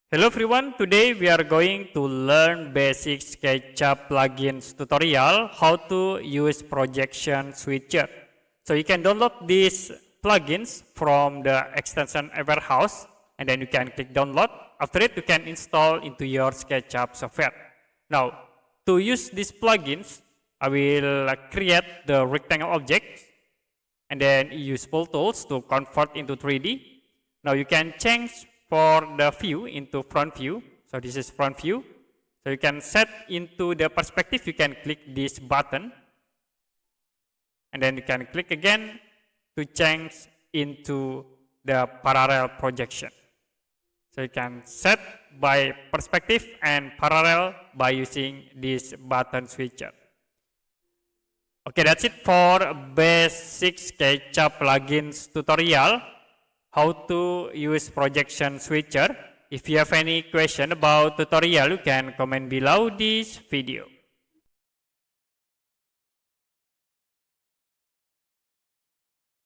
Hello everyone, today we are going to learn basic Sketchup plugins tutorial how to use projection switcher. So you can download these plugins from the extension warehouse and then you can click download. After it you can install into your Sketchup software. Now to use these plugins I will create the rectangle object and then use Pull Tools to convert into 3D. Now you can change for the view into front view. So this is front view. So you can set into the perspective, you can click this button. And then you can click again to change into the parallel projection. So you can set by perspective and parallel by using this button switcher. Okay, that's it for basic Sketchup plugins tutorial. How to use projection switcher. If you have any question about tutorial, you can comment below this video.